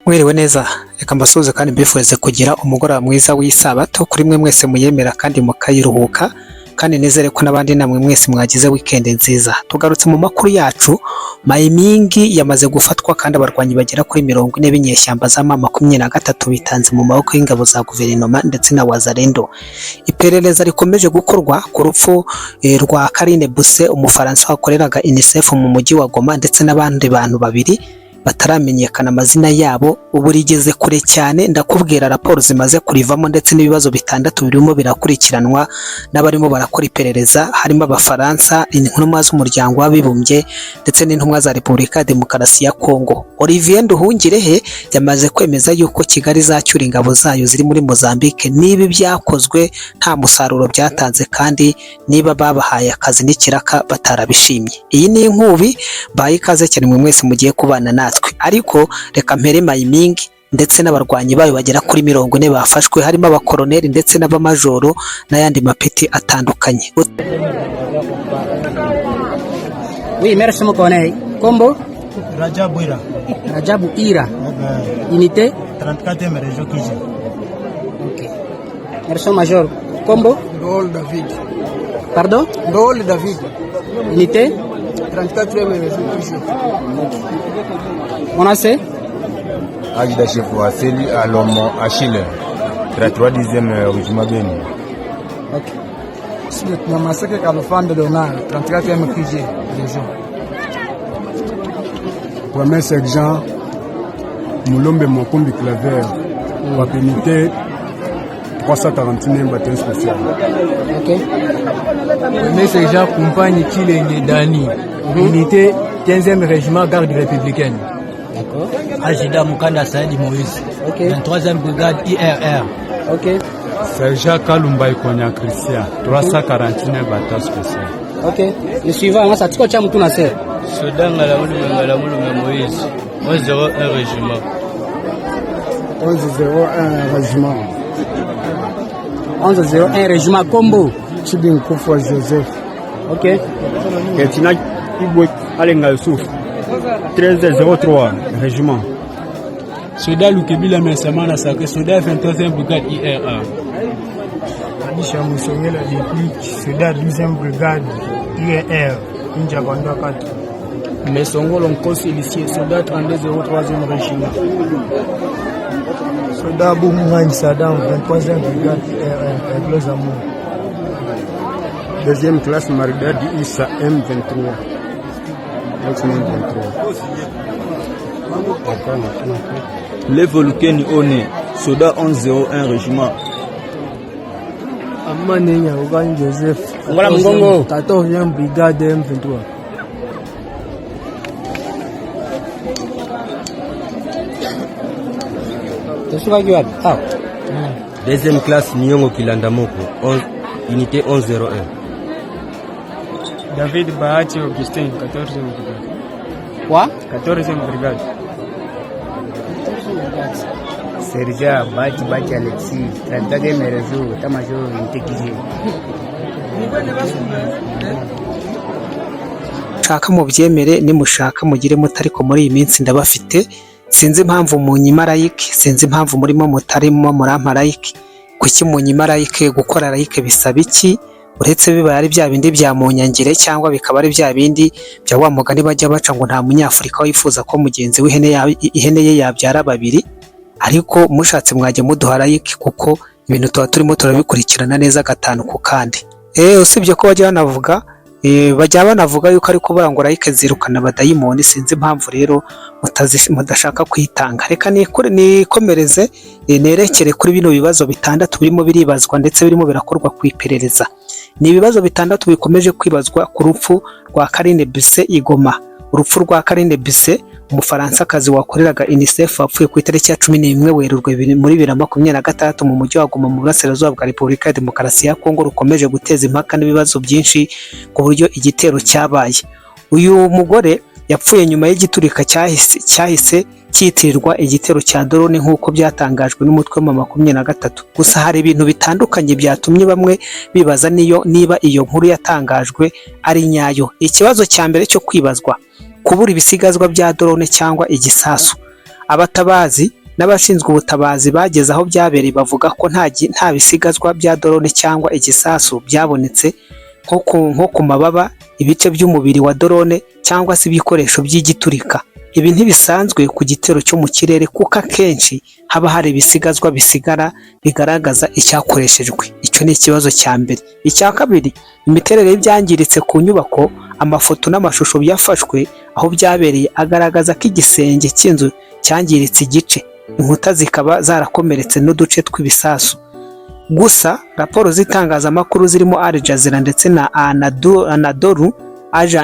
Mwiriwe neza, reka mbasuhuze kandi mbifurize kugira umugoroba mwiza w'isabato kuri mwe mwese muyemera kandi mukayiruhuka, kandi nizere ko n'abandi namwe mwese mwagize weekend nziza. Tugarutse mu makuru yacu. Mayimingi yamaze gufatwa kandi abarwanyi bagera kuri 40 b'inyeshyamba za M23 bitanze mu maboko y'ingabo za guverinoma ndetse na Wazalendo. Iperereza rikomeje gukorwa ku rupfu rwa Karine Buse, umufaransa wakoreraga UNICEF mu mujyi wa Goma, ndetse n'abandi bantu babiri bataramenyekana amazina yabo. Ubu rigeze kure cyane, ndakubwira raporo zimaze kurivamo ndetse n'ibibazo bitandatu birimo birakurikiranwa n'abarimo barakora iperereza, harimo abafaransa, intumwa z'umuryango w'abibumbye ndetse n'intumwa za Repubulika ya Demokarasi ya Kongo. Olivier Nduhungirehe yamaze kwemeza yuko Kigali zacyura ingabo zayo ziri muri Mozambique niba byakozwe nta musaruro byatanze, kandi niba babahaye akazi n'ikiraka batarabishimye. Iyi ni inkubi bayikaze cyane mwe mwese mugiye kubana natwe, ariko reka mpere Mayimingi ndetse n'abarwanyi bayo bagera kuri 40 bafashwe, harimo abakoroneri ndetse n'abamajoro n'ayandi mapeti atandukanye. Oui, merci mon collègue. Combo Rajabu Ira. Rajabu Ira. Unité 34e région Kije. OK. Merci major. Combo Ndol David. Pardon? Ndol David. Unité 34e région Kije. On a c'est Agida chef wa Seli Alomo Achille. 33e régiment Beni. OK. Suite na massacre Kalofande Donald 34e Kije région. Premier sergent Mulombe Mokombi Claver, unité 341 bataillon spécial. OK. Premier sergent Compagne Kilenge Dani, unité 15e régiment garde républicaine. D'accord. Agida Mukanda Saïdi Moïse, OK. 23e brigade IRR. OK. Sergent Kalumba Ikonya Christian, 341 bataillon spécial. OK. Le suivant, moi ça tiko cha mtu na sera. Soudan Ngalamulu Moïse, 1101 régiment. 1101 régiment. 1101 régiment Combo. Chibin Koufwa Joseph. OK. Ketina Ibwe Alenga Youssouf, 1303 régiment. Soudan Lukebila Messamana Sake, Soudan 23e brigade IRA. Anisha Musongela depuis Soudan 12e brigade IR Injabanda 4. Mesongolo Nkosi Lissier, Soudan 3203e régiment. Soudan Boumouane Saddam 23e brigade IR Aigle Amour. Deuxième classe Margadi Issa M23. Levolukeni One, Soda 1101 régiment. Amanenya Ogan Joseph. Ngala Mungongo. 14e brigade M23. Tusuka kiwa? Ah. Deuxième classe Nyongo Kilandamoko, unité 1101. David Bahati Augustin 14e brigade. Quoi? 14e brigade. Serja Bati Alexis, 34e réseau, tamajor unité Kije. Shaka mu byemere nimushaka mugire mutariko muri iyi minsi ndabafite. Sinzi impamvu munyima like, sinzi impamvu murimo mutarimo murampa like. Kuki munyima like? Gukora like bisaba iki? Uretse biba ari bya bindi bya munyangire, cyangwa bikaba ari bya bindi bya wa mugani bajya baca ngo nta munyafurika wifuza ko mugenzi w'ihene ye yabyara babiri. Ariko mushatse mwajye muduha like, kuko ibintu tuba turimo turabikurikirana neza gatanu ku kandi. Usibye ko bajya banavuga yuko ari kubura ngo like zirukana abadayimoni. Sinzi impamvu rero mudashaka kwitanga. Reka nikomereze nerekere kuri bino bibazo bitandatu birimo biribazwa ndetse birimo birakorwa ku iperereza. Ni ibibazo bitandatu bikomeje kwibazwa ku rupfu rwa Karine Buse i Goma. Urupfu rwa Karine Buse, umufaransa kazi wakoreraga UNICEF, wapfuye ku itariki ya 11 Werurwe muri 2026 mu mujyi wa Goma mu burasirazuba bwa Repubulika ya Demokarasi ya Kongo, rukomeje guteza impaka n'ibibazo byinshi ku buryo igitero cyabaye. Uyu mugore yapfuye nyuma y'igiturika cyahise cyitirirwa igitero cya drone nk'uko byatangajwe n'umutwe wa 23. Gusa hari ibintu bitandukanye byatumye bamwe bibaza niba iyo nkuru yatangajwe ari nyayo. Ikibazo cya mbere cyo kwibazwa, kubura ibisigazwa bya drone cyangwa igisasu. Abatabazi n'abashinzwe ubutabazi bageze aho byabereye bavuga ko nta bisigazwa bya drone cyangwa igisasu byabonetse nko ku mababa, ibice by'umubiri wa drone cyangwa se ibikoresho by'igiturika. Ibi ntibisanzwe ku gitero cyo mu kirere kuko akenshi haba hari ibisigazwa bisigara bigaragaza icyakoreshejwe. Icyo ni ikibazo cya mbere. Icya kabiri, imiterere y'ibyangiritse ku nyubako, amafoto n'amashusho byafashwe aho byabereye agaragaza ko igisenge cy'inzu cyangiritse igice, inkuta zikaba zarakomeretse n'uduce tw'ibisasu. Gusa raporo z'itangazamakuru zirimo Al Jazeera ndetse na Anadolu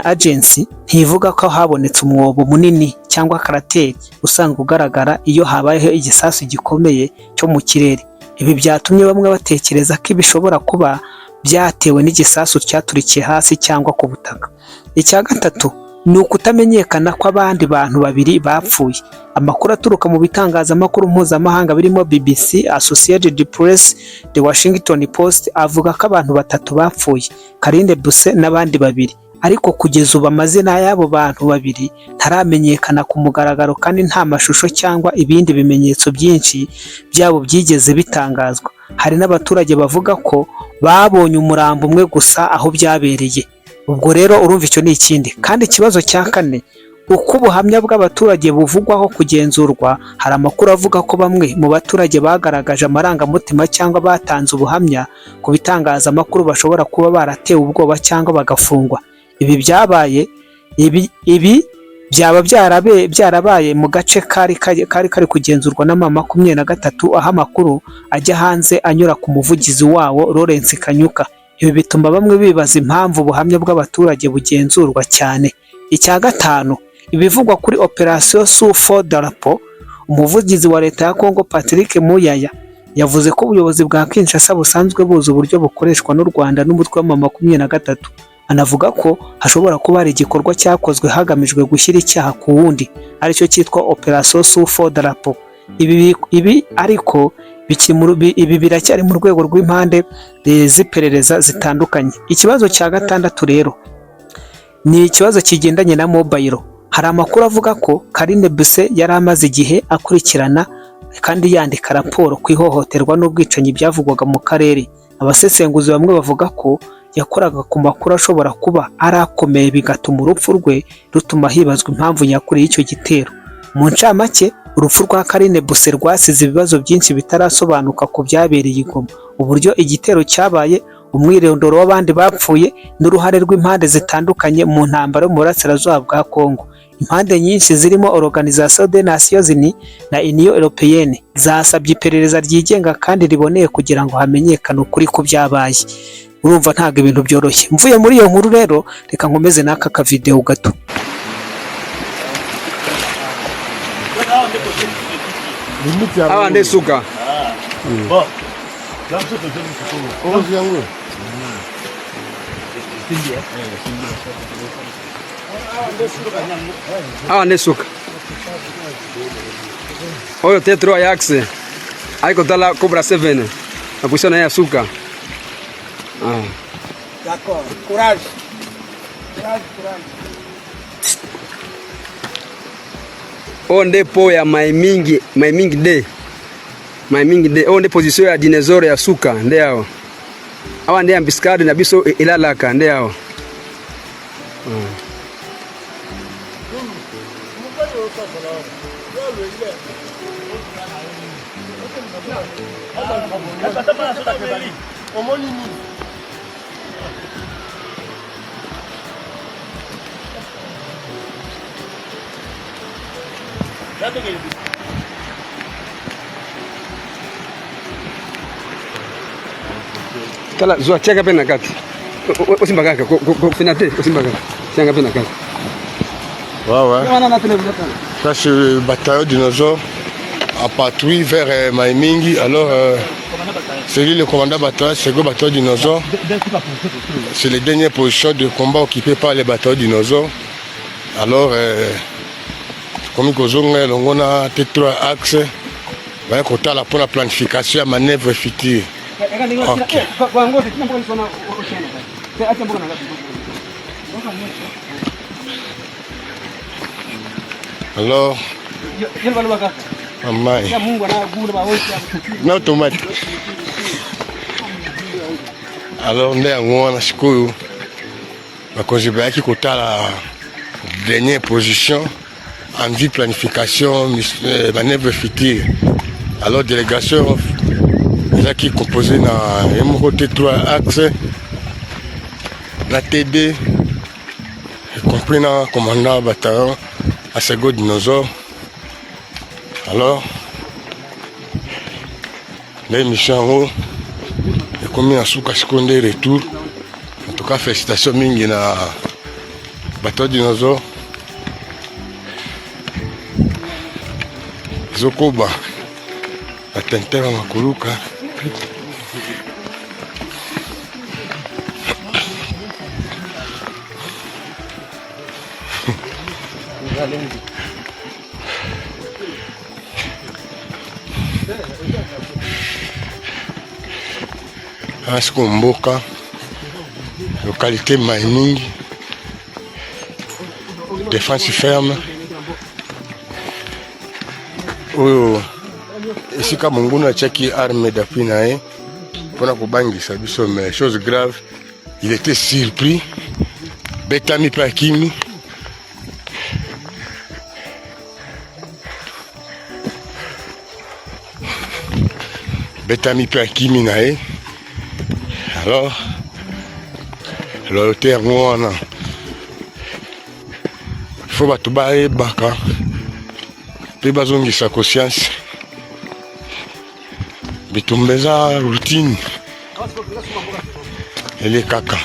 Agency ntivuga ko habonetse umwobo munini cyangwa karateri usanga ugaragara iyo habayeho igisasu gikomeye cyo mu kirere. Ibi byatumye bamwe batekereza ko bishobora kuba byatewe n'igisasu cyaturikiye hasi cyangwa ku butaka. Icya gatatu ni ukutamenyekana kw'abandi bantu babiri bapfuye. Amakuru aturuka mu bitangazamakuru mpuzamahanga birimo BBC, Associated Press, The Washington Post avuga ko abantu 3 bapfuye, Karine Buse n'abandi 2. Ariko kugeza ubu amazina y'abo bantu 2 ntaramenyekana ku mugaragaro kandi nta mashusho cyangwa ibindi bimenyetso byinshi byabo byigeze bitangazwa. Hari n'abaturage bavuga ko babonye umurambo umwe gusa aho byabereye. Ubwo rero urumva icyo ni ikindi. Kandi ikibazo cya kane, uko ubuhamya bw'abaturage buvugwaho kugenzurwa, hari amakuru avuga ko bamwe mu baturage bagaragaje amarangamutima cyangwa batanze ubuhamya ku bitangazamakuru bashobora kuba baratewe ubwoba cyangwa bagafungwa. Ibi byaba byarabaye mu gace kari kugenzurwa na M23 aho amakuru ajya hanze anyura ku muvugizi wawo Lawrence Kanyuka. Ibi bituma bamwe bibaza impamvu ubuhamya bw'abaturage bugenzurwa cyane. Icya gatanu, ibivugwa kuri Operation Sous Drapeau, umuvugizi wa leta ya Kongo Patrick Muyaya yavuze ko ubuyobozi bwa Kinshasa busanzwe buzi uburyo bukoreshwa n'u Rwanda n'umutwe wa M23. Anavuga ko hashobora kuba hari igikorwa cyakozwe hagamijwe gushyira icyaha ku wundi, aricyo cyitwa Operation Sous Drapeau. Ibi ariko biracyari mu rwego rw'impande z'iperereza zitandukanye. Ikibazo cya gatandatu rero ni ikibazo kigendanye na mobile. Hari amakuru avuga ko Karine Buse yari amaze igihe akurikirana kandi yandika raporo ku ihohoterwa n'ubwicanyi byavugwaga mu karere. Abasesenguzi bamwe bavuga ko yakoraga ku makuru ashobora kuba arakomeye bigatuma urupfu rwe rutuma hibazwa impamvu nyakuri y'icyo gitero. Mu ncamake, urupfu rwa Karine Buse rwasize ibibazo byinshi bitarasobanuka ku byabereye i Goma, uburyo igitero cyabaye, umwirondoro w'abandi bapfuye n'uruhare rw'impande zitandukanye mu ntambara mu burasirazuba bwa Kongo. Impande nyinshi zirimo Organisation des Nations Unies na Union Européenne zasabye iperereza ryigenga kandi riboneye kugira ngo hamenyekane ukuri ku byabaye. Urumva ntago ibintu byoroshye. Mvuye muri iyo nkuru rero, reka nkomeze n'aka ka video gato. Awa ndesuka. Awa ndesuka. Oyo tetro Ajax. Aiko tala Cobra 7. Na position ya suka. D'accord. Courage. Onde po ya Maimingi de. Onde position ya dinosaure ya suka nde hao. Awa nde ambiskade na biso ilalaka nde hao. Tala zua cheka pena kati. Osimba kaka finate osimba kaka. Changa pena kati. Ouais. Ça c'est le bataillon dinosaure à patrouille vers Maimingi. Alors c'est lui le commandant bataillon, c'est le bataillon dinosaure. C'est les dernières positions de combat occupées par les bataillons dinosaures. Alors comme on a trois axes, on a pour la planification à manœuvre future. Okay. Alors Amai. Na automatique. Alors nde ngona sikoyo bakozibaki kotala dernière position en vue planification manœuvre future. Alors délégation qui composé dans un côté 3 axes la TD y compris dans commandant bataillon à Sego Dinosaure. Alors l'émission en haut est commis en sous-casconde retour. En tout cas félicitations mingi na bateau Dinosaure Zokoba atentera makuluka Asiko Mboka, localité mining, défense ferme. Oyo esika monguna chaki arme d'appui nae pona kobangisa biso, mais chose grave, il était surpris. Betami Pakimi nae. Alors le terme wana faut bato bayebaka mpe bazongisa conscience bitumba eza routine ele kaka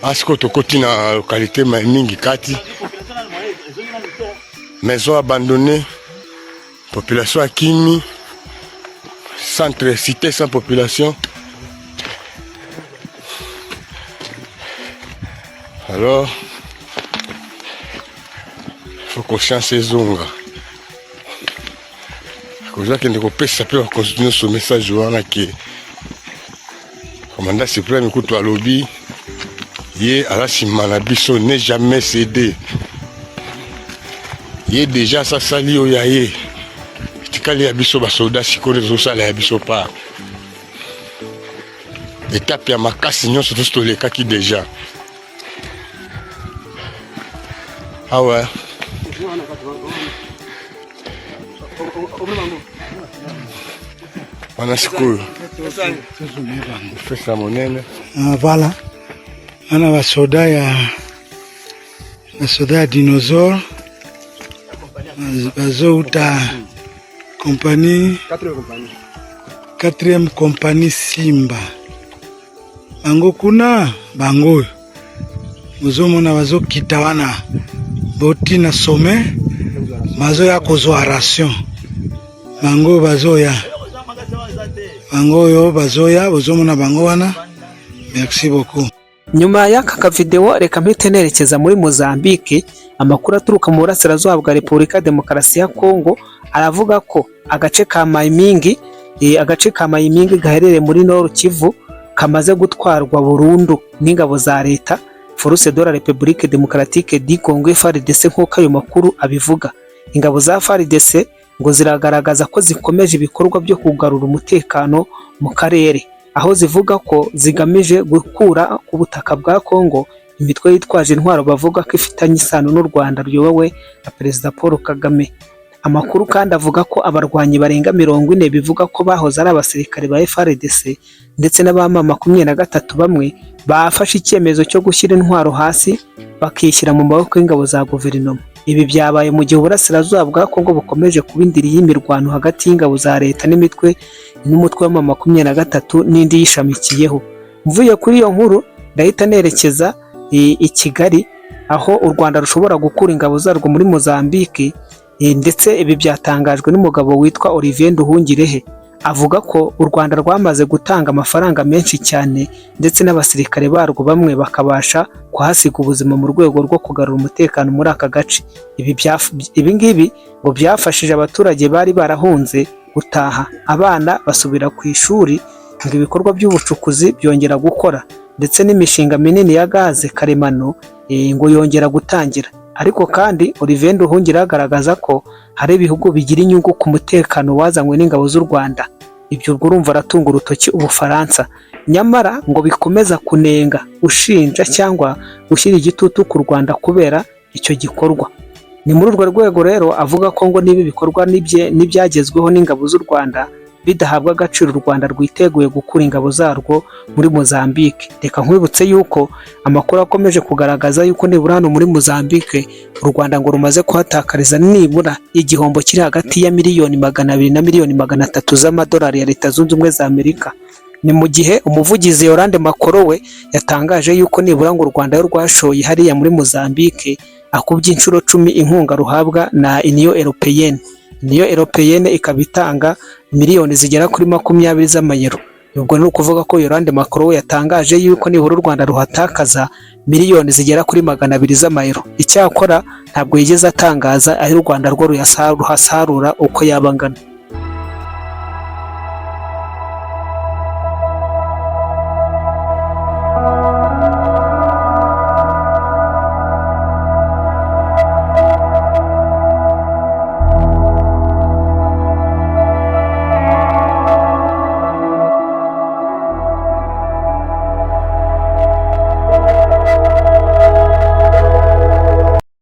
asiko tokoti na localité mingi kati maison abandonnée, population akimi, centre cité sans population. Alors il faut conscience ezonga koza kende kopesa pe continuer ce message wana ke commandant suprême kutu alobi ye alasima na biso ne jamais céder. Ye déjà sasali oyo ya ye tikali ya biso basoda sikoyo ezosala ya biso pa étape ya makasi nyonso tosi tolekaki déjà. Ah ouais. On a sikoyo. Fesa monene. Voilà. On a basoda ya Dinosaure. Bazouta compagnie 4e compagnie Simba. Bango kuna bango. Muzomona bazokita wana boti na sommet bazoya kozwa ration. Bango bazoya. Bango yo bazoya bozomona bango wana. Merci beaucoup. Nyuma y'aka kavideo reka mpite nerekeza muri Mozambique. Amakuru aturuka mu burasirazuba bwa Repubulika Demokarasi ya Kongo aravuga ko agace ka Maimingi gaherereye muri Nord Kivu kamaze gutwarwa burundu n'ingabo za leta Force de la République Démocratique du Congo FARDC nk'uko ayo makuru abivuga. Ingabo za FARDC ngo ziragaragaza ko zikomeje ibikorwa byo kugarura umutekano mu karere, aho zivuga ko zigamije gukura ku butaka bwa Kongo imitwe yitwaje intwaro bavuga ko ifitanye isano n'u Rwanda ruyobowe na Perezida Paul Kagame. Amakuru kandi avuga ko abarwanyi barenga 40 bivuga ko bahoze ari abasirikare ba FARDC ndetse n'abama 23 bamwe bafashe icyemezo cyo gushyira intwaro hasi bakishyira mu maboko y'ingabo za guverinoma. Ibi byabaye mu gihe uburasirazuba bwa Kongo bukomeje kuba indiri y'imirwano hagati y'ingabo za leta n'umutwe wa 23 n'indi yishamikiyeho. Mvuye kuri iyo nkuru ndahita nerekeza i Kigali, aho u Rwanda rushobora gukura ingabo zarwo muri Mozambique, ndetse ibi byatangajwe n'umugabo witwa Olivier Nduhungirehe. Avuga ko u Rwanda rwamaze gutanga amafaranga menshi cyane ndetse n'abasirikare barwo bamwe bakabasha kuhasiga ubuzima mu rwego rwo kugarura umutekano muri aka gace. Ibi ngibi ngo byafashije abaturage bari barahunze gutaha, abana basubira ku ishuri, ngo ibikorwa by'ubucukuzi byongera gukora ndetse n'imishinga minini ya gaze karemano ngo yongera gutangira. ariko kandi Olivier Nduhungira agaragaza ko hari ibihugu bigira inyungu ku mutekano wazanywe n'ingabo z'u Rwanda. Ibyo ubwo urumva aratunga urutoki Ubufaransa, nyamara ngo bikomeza kunenga, ushinja cyangwa gushyira igitutu ku Rwanda kubera icyo gikorwa. Ni muri urwo rwego rero avuga ko ngo niba ibikorwa n'ibyagezweho n'ingabo z'u Rwanda bidahabwa agaciro u Rwanda rwiteguye gukura ingabo zarwo muri Mozambique. Reka nkwibutse yuko amakuru akomeje kugaragaza yuko nibura hano muri Mozambique u Rwanda ngo rumaze kuhatakariza nibura igihombo kiri hagati ya miliyoni 200 na miliyoni 300 z'amadolari ya Leta Zunze Ubumwe za Amerika. Ni mu gihe umuvugizi Yolande Makoro we yatangaje yuko nibura ngo u Rwanda rwashoye hariya muri Mozambique akubye inshuro 10 inkunga ruhabwa na Union Européenne. Union Européenne ikaba itanga miliyoni zigera kuri 20 z'amayero. Ubwo ni ukuvuga ko Yolande Makoro we yatangaje yuko nibura u Rwanda ruhatakaza miliyoni zigera kuri 200 z'amayero. Icyakora ntabwo yigeze atangaza aho u Rwanda rwo ruhasarura uko yabangana.